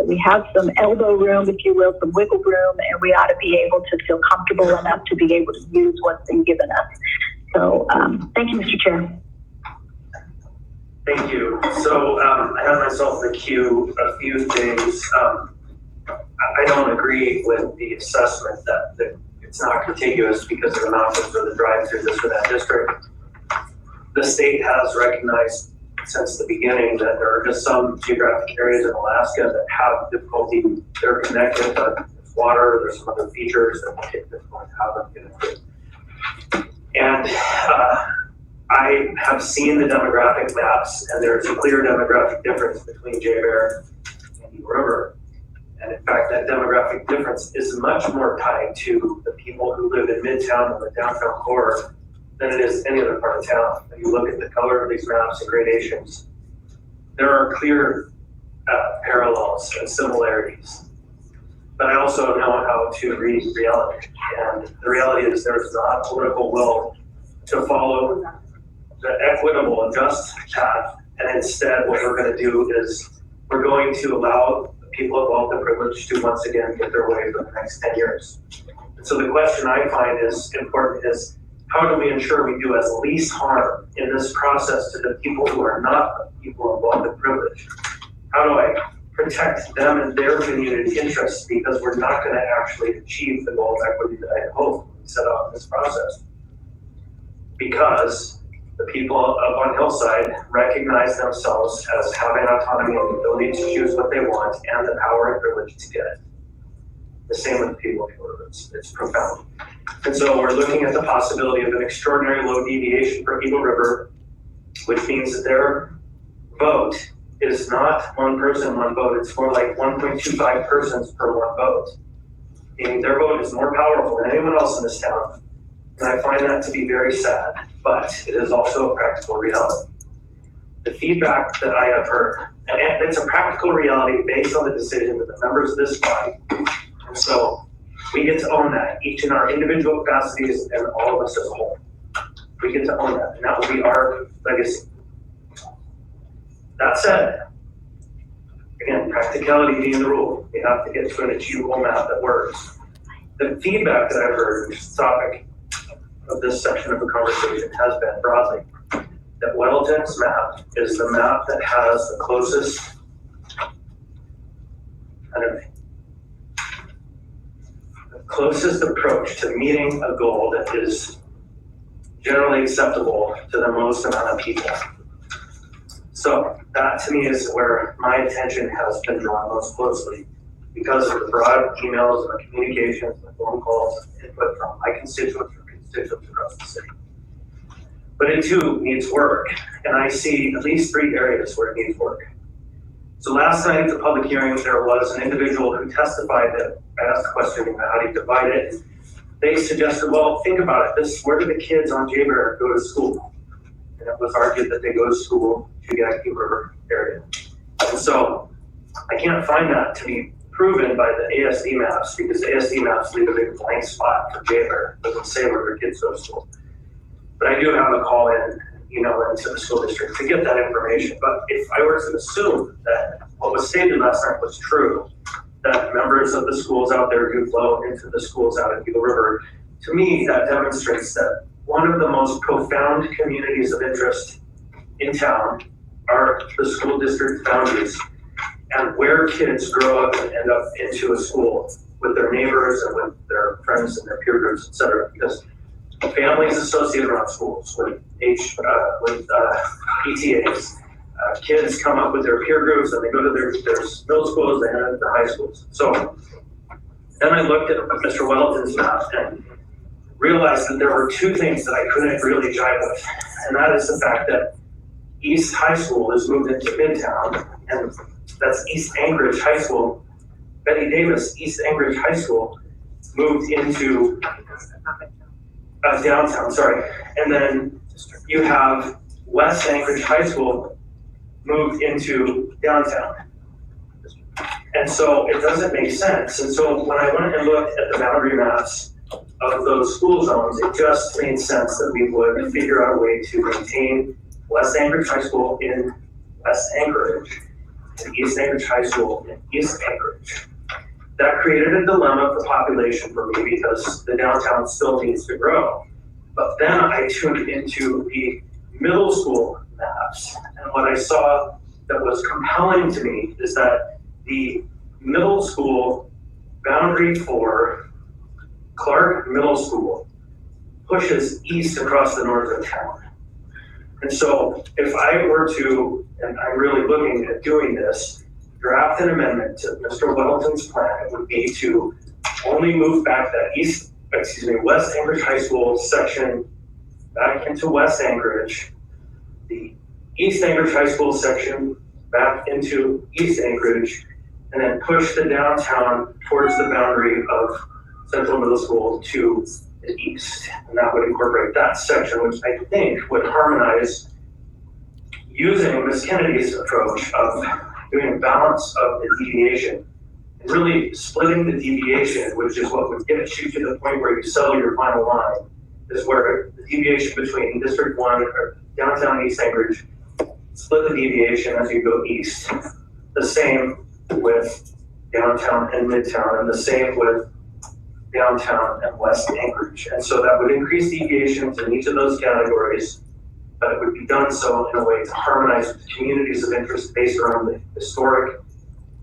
we have some elbow room, if you will, some wiggle room, and we ought to be able to feel comfortable enough to be able to use what's been given us. So thank you, Mr. Chair. Thank you. So I have myself in the queue a few things. I don't agree with the assessment that it's not contiguous because of the mountains or the drive-through this or that district. The state has recognized since the beginning that there are just some geographic areas in Alaska that have difficulty. They're connected, but there's water, there's some other features that make it difficult to have them connected. And I have seen the demographic maps, and there's a clear demographic difference between Jay Bear and Eagle River. And in fact, that demographic difference is much more tied to the people who live in Midtown or the downtown core than it is any other part of town. If you look at the color of these maps and gradations, there are clear parallels and similarities. But I also know how to read reality. And the reality is there's not political will to follow the equitable and just path. And instead, what we're going to do is we're going to allow the people of wealth and privilege to once again get their way for the next 10 years. And so the question I find is important is, how do we ensure we do as least harm in this process to the people who are not people of wealth and privilege? How do I protect them and their community interests, because we're not going to actually achieve the goal of equity that I had hoped when we set out in this process? Because the people up on Hillside recognize themselves as having autonomy and the ability to choose what they want and the power and privilege to get it. The same with the people of Eagle River. It's profound. And so we're looking at the possibility of an extraordinary low deviation for Eagle River, which means that their vote is not one person, one vote. It's more like 1.25 persons per one vote. Meaning their vote is more powerful than anyone else in this town. And I find that to be very sad, but it is also a practical reality. The feedback that I have heard, and it's a practical reality based on the decision of the members of this body. And so we get to own that, each in our individual capacities and all of us as a whole. We get to own that, and that will be our legacy. That said, again, practicality being the rule, we have to get to an achievable map that works. The feedback that I've heard, which is the topic of this section of the conversation, has been broadly that Weldon's map is the map that has the closest, closest approach to meeting a goal that is generally acceptable to the most amount of people. So that to me is where my attention has been drawn most closely, because of the broad emails and the communications and the phone calls and input from my constituents across the city. But it too needs work, and I see at least 3 areas where it needs work. So last night at the public hearing, there was an individual who testified that I asked the question, how do you divide it? They suggested, well, think about it. Where do the kids on Jaybear go to school? And it was argued that they go to school to the Eagle River area. And so I can't find that to be proven by the ASD maps, because the ASD maps leave a big blank spot for Jaybear. It doesn't say where their kids go to school. But I do have a call in, into the school district to get that information. But if I were to assume that what was stated last night was true, that members of the schools out there do flow into the schools out at Eagle River, to me, that demonstrates that one of the most profound communities of interest in town are the school district boundaries, and where kids grow up and end up into a school with their neighbors and with their friends and their peer groups, et cetera. Because families associate around schools with PTAs. Kids come up with their peer groups and they go to their middle schools, they head into high schools. So then I looked at Mr. Weldon's map and realized that there were 2 things that I couldn't really jive with. And that is the fact that East High School is moved into Midtown, and that's East Anchorage High School. Betty Davis, East Anchorage High School, moved into downtown, sorry. And then you have West Anchorage High School moved into downtown. And so it doesn't make sense. And so when I went and looked at the boundary maps of those school zones, it just made sense that we would figure out a way to maintain West Anchorage High School in West Anchorage and East Anchorage High School in East Anchorage. That created a dilemma for population for me because the downtown still needs to grow. But then I tuned into the middle school maps, and what I saw that was compelling to me is that the middle school boundary for Clark Middle School pushes east across the north of town. And so if I were to, and I'm really looking at doing this, draft an amendment to Mr. Weddleton's plan, it would be to only move back that West Anchorage High School section back into West Anchorage, the East Anchorage High School section back into East Anchorage, and then push the downtown towards the boundary of Central Middle School to the east. And that would incorporate that section, which I think would harmonize using Ms. Kennedy's approach of doing a balance of the deviation and really splitting the deviation, which is what would get you to the point where you settle your final line, is where the deviation between District 1 or downtown East Anchorage, split the deviation as you go east. The same with downtown and midtown, and the same with downtown and West Anchorage. And so that would increase deviations in each of those categories, but it would be done so in a way to harmonize with communities of interest based around the historic